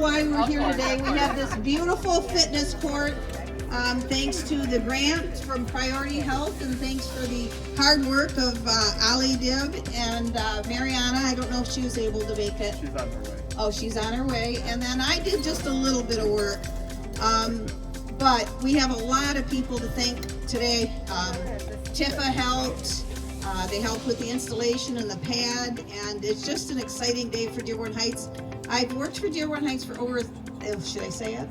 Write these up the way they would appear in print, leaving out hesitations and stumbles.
why we're here today. We have this beautiful fitness court. Thanks to the grant from Priority Health, and thanks for the hard work of Ali Dib and Mariana. I don't know if she was able to make it. She's on her way. Oh, she's on her way. And then I did just a little bit of work. But we have a lot of people to thank today. Tifa helped. They helped with the installation and the pad, and it's just an exciting day for Dearborn Heights. I've worked for Dearborn Heights for over, should I say it?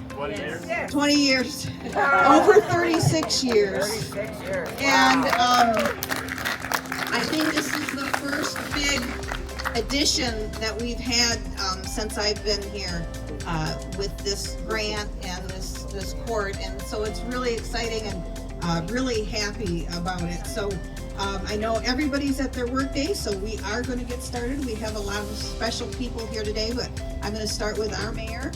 20 years. 20 years. Over 36 years. 36 years. And I think this is the first big addition that we've had since I've been here with this grant and this court, and so it's really exciting and really happy about it. So I know everybody's at their work day, so we are going to get started. We have a lot of special people here today, but I'm going to start with our mayor.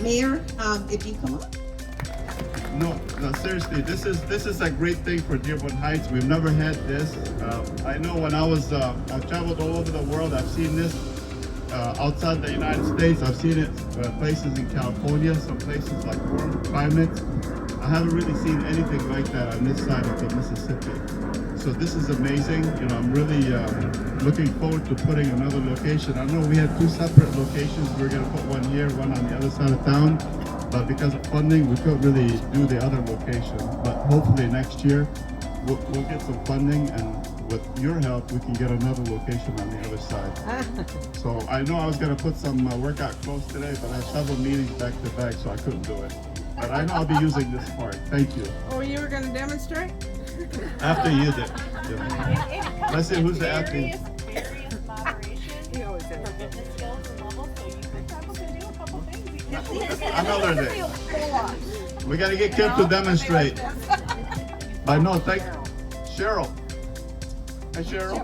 Mayor, if you come up. No, seriously, this is a great thing for Dearborn Heights. We've never had this. I know when I've traveled all over the world, I've seen this outside the United States. I've seen it places in California, some places like warm climates. I haven't really seen anything like that on this side of the Mississippi. So this is amazing. You know, I'm really looking forward to putting another location. I know we had two separate locations. We're going to put one here, one on the other side of town. But because of funding, we couldn't really do the other location. But hopefully next year, we'll get some funding, and with your help, we can get another location on the other side. So I know I was going to put some workout clothes today, but I have several meetings back to back, so I couldn't do it. But I know I'll be using this part. Thank you. Oh, you were going to demonstrate? After you did. Yeah. Let's see who's the athlete. Various moderation for fitness skills and levels, so you could probably do a couple things. Another day. We got to get Kim to demonstrate. But no, thank Cheryl. Hi, Cheryl.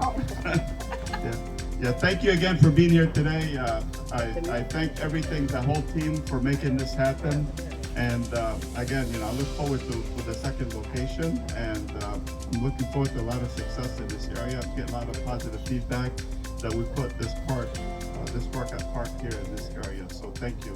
Yeah, thank you again for being here today. I thank the whole team for making this happen. And again, you know, I look forward to the second location, and I'm looking forward to a lot of success in this area. I'm getting a lot of positive feedback that we put this workout park here in this area. So thank you.